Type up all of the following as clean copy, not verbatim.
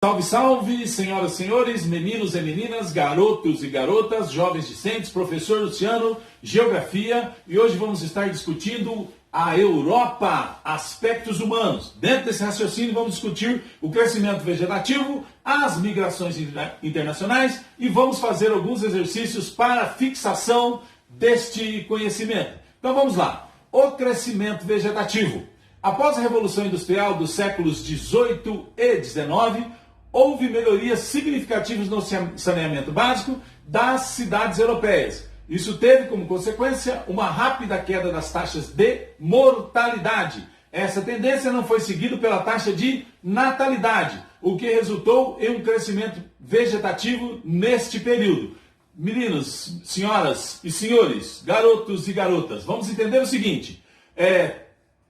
Salve, salve, senhoras e senhores, meninos e meninas, garotos e garotas, jovens discentes, professor Luciano, Geografia, e hoje vamos estar discutindo a Europa, aspectos humanos. Dentro desse raciocínio vamos discutir o crescimento vegetativo, as migrações internacionais e vamos fazer alguns exercícios para fixação deste conhecimento. Então vamos lá, o crescimento vegetativo. Após a Revolução Industrial dos séculos 18 e 19, houve melhorias significativas no saneamento básico das cidades europeias. Isso teve como consequência uma rápida queda das taxas de mortalidade. Essa tendência não foi seguida pela taxa de natalidade, o que resultou em um crescimento vegetativo neste período. Meninos, senhoras e senhores, garotos e garotas, vamos entender o seguinte: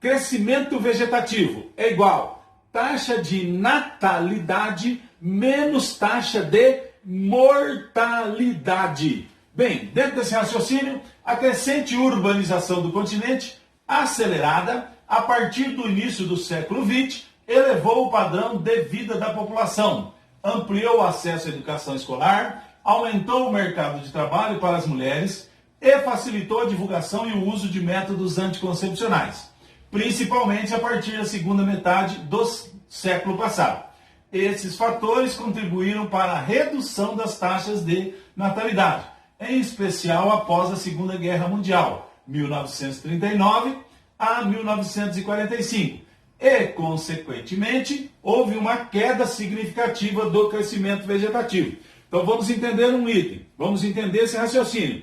crescimento vegetativo é igual taxa de natalidade menos taxa de mortalidade. Bem, dentro desse raciocínio, a crescente urbanização do continente, acelerada a partir do início do século XX, elevou o padrão de vida da população, ampliou o acesso à educação escolar, aumentou o mercado de trabalho para as mulheres e facilitou a divulgação e o uso de métodos anticoncepcionais, principalmente a partir da segunda metade do século passado. Esses fatores contribuíram para a redução das taxas de natalidade, em especial após a Segunda Guerra Mundial, 1939 a 1945, e, consequentemente, houve uma queda significativa do crescimento vegetativo. Então vamos entender um item, vamos entender esse raciocínio.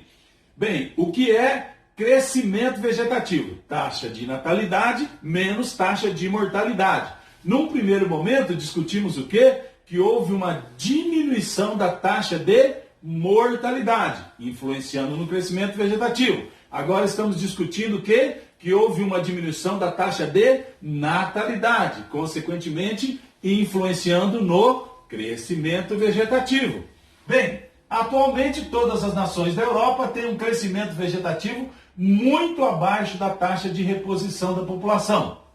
Bem, o que é crescimento vegetativo? Taxa de natalidade menos taxa de mortalidade. Num primeiro momento, discutimos o quê? Que houve uma diminuição da taxa de mortalidade, influenciando no crescimento vegetativo. Agora estamos discutindo o quê? Que houve uma diminuição da taxa de natalidade, consequentemente, influenciando no crescimento vegetativo. Bem, atualmente todas as nações da Europa têm um crescimento vegetativo muito abaixo da taxa de reposição da população.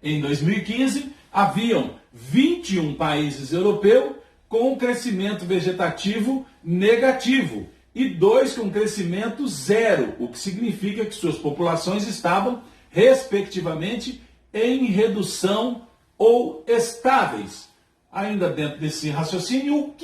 Em 2015, haviam 21 países europeus com crescimento vegetativo negativo e 2 com crescimento zero, o que significa que suas populações estavam, respectivamente, em redução ou estáveis. Ainda dentro desse raciocínio,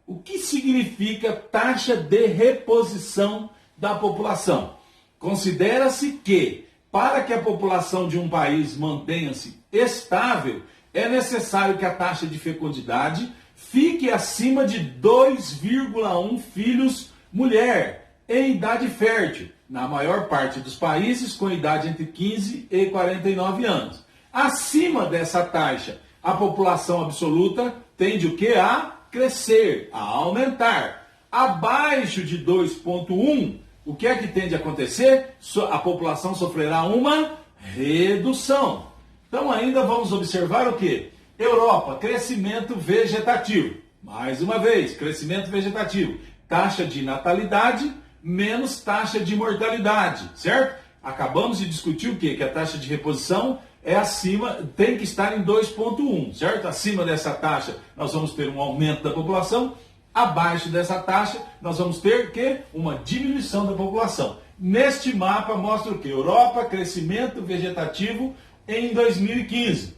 o que significa taxa de reposição da população? Considera-se que, para que a população de um país mantenha-se estável, é necessário que a taxa de fecundidade fique acima de 2,1 filhos mulher em idade fértil, na maior parte dos países com idade entre 15 e 49 anos. Acima dessa taxa, a população absoluta tende o quê? A crescer, a aumentar. Abaixo de 2,1, o que é que tende a acontecer? A população sofrerá uma redução. Então ainda vamos observar o quê? Europa, crescimento vegetativo. Mais uma vez, crescimento vegetativo. Taxa de natalidade menos taxa de mortalidade, certo? Acabamos de discutir o quê? Que a taxa de reposição é acima, tem que estar em 2,1, certo? Acima dessa taxa, nós vamos ter um aumento da população. Abaixo dessa taxa, nós vamos ter que uma diminuição da população. Neste mapa mostra o que? Europa, crescimento vegetativo em 2015.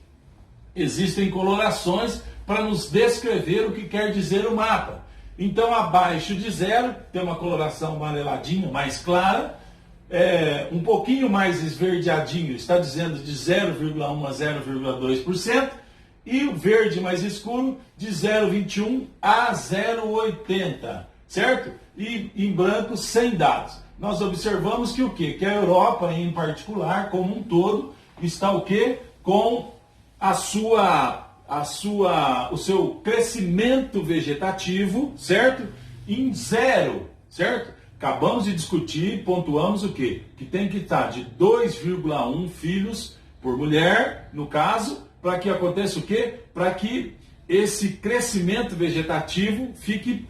Existem colorações para nos descrever o que quer dizer o mapa. Então, abaixo de zero, tem uma coloração amareladinha, mais clara, um pouquinho mais esverdeadinho, está dizendo de 0,1 a 0,2%, e o verde mais escuro de 0,21 a 0,80, certo? E em branco, sem dados. Nós observamos que o quê? Que a Europa, em particular, como um todo, está o quê? Com o seu crescimento vegetativo, certo? Em zero, certo? Acabamos de discutir, pontuamos o quê? Que tem que estar de 2,1 filhos por mulher, no caso, para que aconteça o quê? Para que esse crescimento vegetativo fique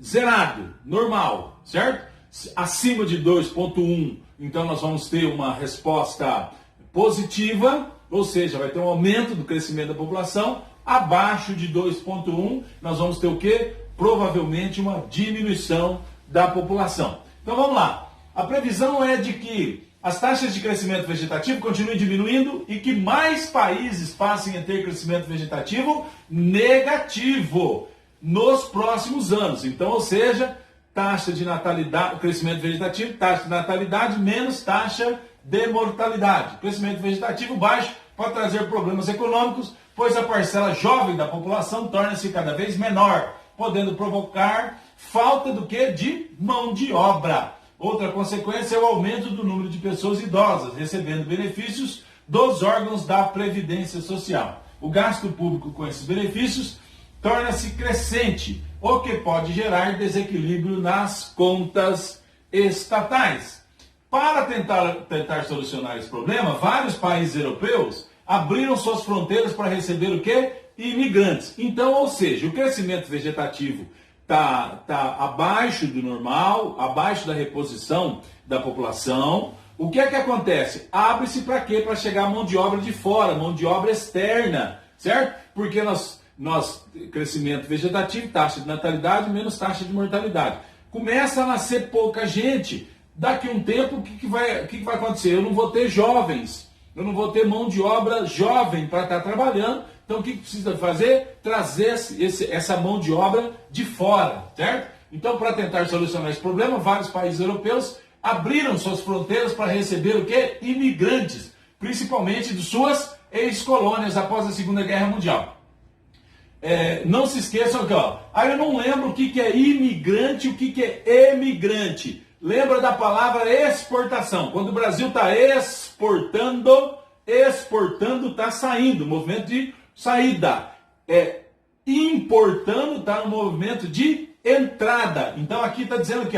zerado, normal, certo? Acima de 2,1, então nós vamos ter uma resposta positiva, ou seja, vai ter um aumento do crescimento da população abaixo de 2,1, nós vamos ter o quê? Provavelmente uma diminuição da população. Então vamos lá, a previsão é de que as taxas de crescimento vegetativo continuem diminuindo e que mais países passem a ter crescimento vegetativo negativo nos próximos anos. Então, ou seja, taxa de natalidade, crescimento vegetativo, taxa de natalidade menos taxa de mortalidade. Crescimento vegetativo baixo pode trazer problemas econômicos, pois a parcela jovem da população torna-se cada vez menor, podendo provocar falta do que? De mão de obra. Outra consequência é o aumento do número de pessoas idosas recebendo benefícios dos órgãos da Previdência Social. O gasto público com esses benefícios torna-se crescente, o que pode gerar desequilíbrio nas contas estatais. Para tentar solucionar esse problema, vários países europeus abriram suas fronteiras para receber o quê? Imigrantes. Então, ou seja, o crescimento vegetativo está abaixo do normal, abaixo da reposição da população. O que é que acontece? Abre-se para quê? Para chegar mão de obra de fora, mão de obra externa, certo? Porque nós crescimento vegetativo, taxa de natalidade menos taxa de mortalidade. Começa a nascer pouca gente. Daqui a um tempo, o que vai acontecer? Eu não vou ter jovens, eu não vou ter mão de obra jovem para estar trabalhando. Então o que precisa fazer? Trazer essa mão de obra de fora, certo? Então, para tentar solucionar esse problema, vários países europeus abriram suas fronteiras para receber o quê? Imigrantes, principalmente de suas ex-colônias após a Segunda Guerra Mundial. Não se esqueçam que, eu não lembro o que é imigrante e o que é emigrante. Lembra da palavra exportação. Quando o Brasil está exportando está saindo, movimento de saída. Importando está no movimento de entrada. Então aqui está dizendo que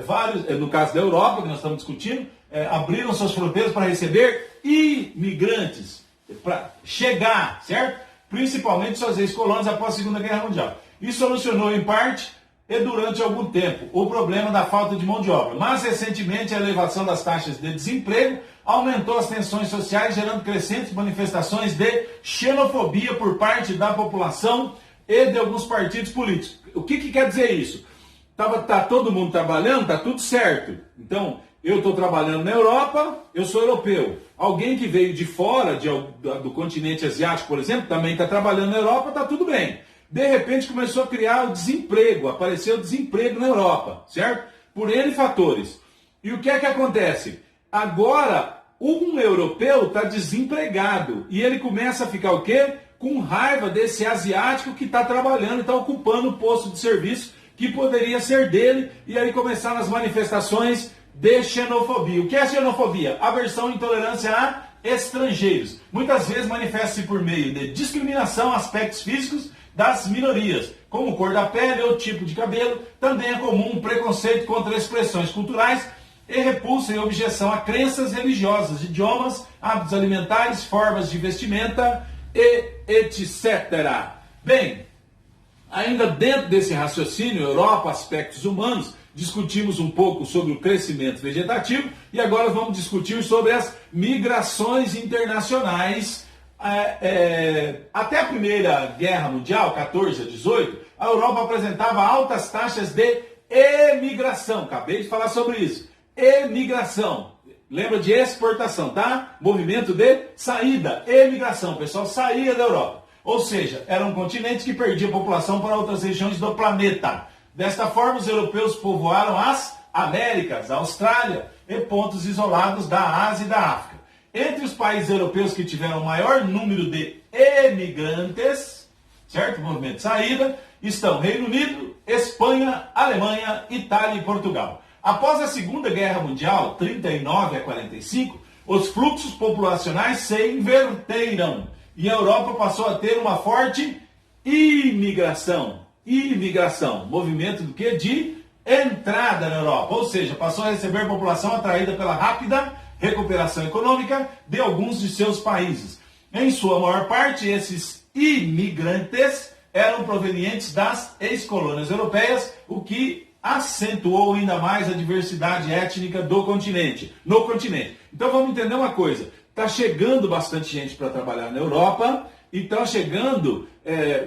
vários, no caso da Europa, que nós estamos discutindo, abriram suas fronteiras para receber imigrantes, para chegar, certo? Principalmente suas ex-colônias após a Segunda Guerra Mundial. Isso solucionou em parte e durante algum tempo o problema da falta de mão de obra. Mas recentemente a elevação das taxas de desemprego aumentou as tensões sociais, gerando crescentes manifestações de xenofobia por parte da população e de alguns partidos políticos. O que quer dizer isso? Tá todo mundo trabalhando, tá tudo certo. Então, eu estou trabalhando na Europa, eu sou europeu. Alguém que veio de fora, do continente asiático, por exemplo, também está trabalhando na Europa, está tudo bem. De repente começou a criar o desemprego, apareceu o desemprego na Europa, certo? Por N fatores. E o que é que acontece? Agora, um europeu está desempregado e ele começa a ficar o quê? Com raiva desse asiático que está trabalhando e está ocupando o posto de serviço que poderia ser dele, e aí começaram as manifestações de xenofobia. O que é xenofobia? Aversão e intolerância a estrangeiros. Muitas vezes manifesta-se por meio de discriminação a aspectos físicos das minorias, como cor da pele ou tipo de cabelo. Também é comum preconceito contra expressões culturais e repulsa e objeção a crenças religiosas, idiomas, hábitos alimentares, formas de vestimenta e etc. Bem, ainda dentro desse raciocínio, Europa, aspectos humanos, discutimos um pouco sobre o crescimento vegetativo e agora vamos discutir sobre as migrações internacionais. Até a Primeira Guerra Mundial, 14 a 18, a Europa apresentava altas taxas de emigração. Acabei de falar sobre isso. Emigração. Lembra de exportação, tá? Movimento de saída. Emigração. O pessoal saía da Europa. Ou seja, era um continente que perdia população para outras regiões do planeta. Desta forma, os europeus povoaram as Américas, a Austrália e pontos isolados da Ásia e da África. Entre os países europeus que tiveram maior número de emigrantes, certo? Movimento de saída, estão Reino Unido, Espanha, Alemanha, Itália e Portugal. Após a Segunda Guerra Mundial, 39 a 45, os fluxos populacionais se inverteram e a Europa passou a ter uma forte imigração. Imigração, movimento do que? De entrada na Europa, ou seja, passou a receber população atraída pela rápida recuperação econômica de alguns de seus países. Em sua maior parte, esses imigrantes eram provenientes das ex-colônias europeias, o que acentuou ainda mais a diversidade étnica no continente. Então vamos entender uma coisa, está chegando bastante gente para trabalhar na Europa, e está chegando,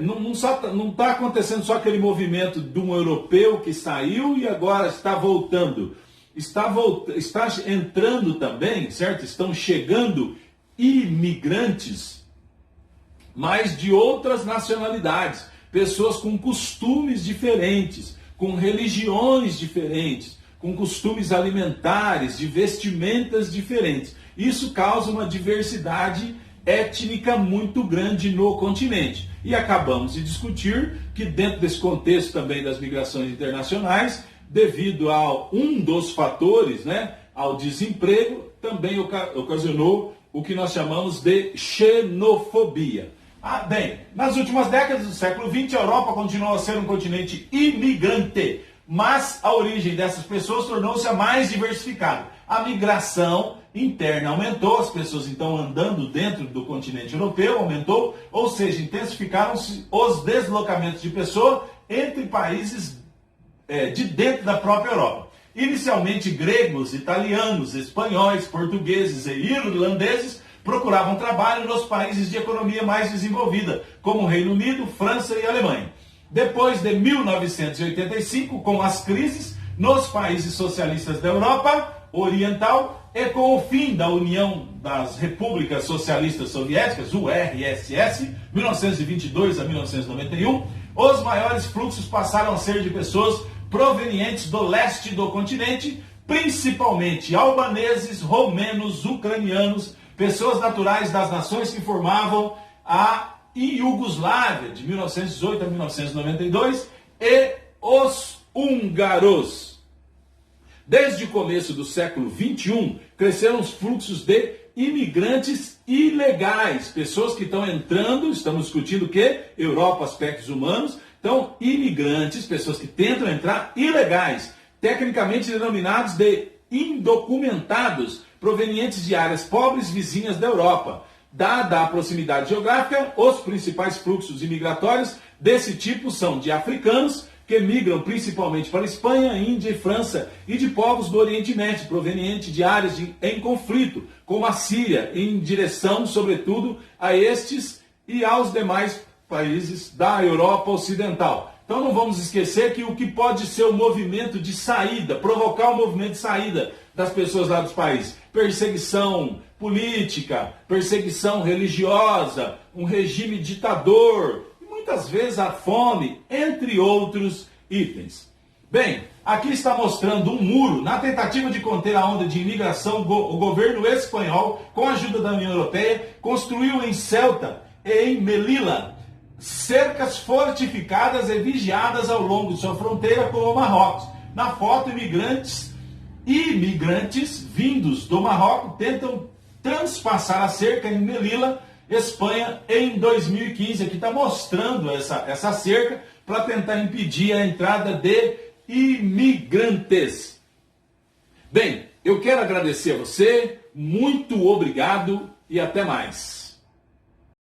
não está acontecendo só aquele movimento de um europeu que saiu e agora está voltando. Está entrando também, certo? Estão chegando imigrantes, mas de outras nacionalidades, pessoas com costumes diferentes, com religiões diferentes, com costumes alimentares, de vestimentas diferentes. Isso causa uma diversidade étnica muito grande no continente. E acabamos de discutir que dentro desse contexto também das migrações internacionais, devido a um dos fatores, né, ao desemprego, também ocasionou o que nós chamamos de xenofobia. Bem, nas últimas décadas do século XX, a Europa continuou a ser um continente imigrante, mas a origem dessas pessoas tornou-se a mais diversificada. A migração interna aumentou, as pessoas então andando dentro do continente europeu aumentou, ou seja, intensificaram-se os deslocamentos de pessoas entre países de dentro da própria Europa. Inicialmente, gregos, italianos, espanhóis, portugueses e irlandeses procuravam trabalho nos países de economia mais desenvolvida, como o Reino Unido, França e Alemanha. Depois de 1985, com as crises nos países socialistas da Europa Oriental e com o fim da União das Repúblicas Socialistas Soviéticas, URSS, 1922 a 1991, os maiores fluxos passaram a ser de pessoas provenientes do leste do continente, principalmente albaneses, romenos, ucranianos, pessoas naturais das nações que formavam a Iugoslávia, de 1918 a 1992, e os húngaros. Desde o começo do século XXI, cresceram os fluxos de imigrantes ilegais, pessoas que estão entrando, estamos discutindo o quê? Europa, aspectos humanos. Então, imigrantes, pessoas que tentam entrar ilegais, tecnicamente denominados de indocumentados, provenientes de áreas pobres vizinhas da Europa. Dada a proximidade geográfica, os principais fluxos imigratórios desse tipo são de africanos, que migram principalmente para a Espanha, Índia e França, e de povos do Oriente Médio, provenientes de áreas em conflito, como a Síria, em direção, sobretudo, a estes e aos demais países da Europa Ocidental. Então não vamos esquecer que o que pode ser o movimento de saída, provocar o movimento de saída das pessoas lá dos países, perseguição política, perseguição religiosa, um regime ditador, e muitas vezes a fome, entre outros itens. Bem, aqui está mostrando um muro. Na tentativa de conter a onda de imigração, o governo espanhol, com a ajuda da União Europeia, construiu em Ceuta e em Melilla cercas fortificadas e vigiadas ao longo de sua fronteira com o Marrocos. Na foto, imigrantes vindos do Marrocos tentam transpassar a cerca em Melilla, Espanha, em 2015. Aqui está mostrando essa cerca para tentar impedir a entrada de imigrantes. Bem, eu quero agradecer a você, muito obrigado e até mais.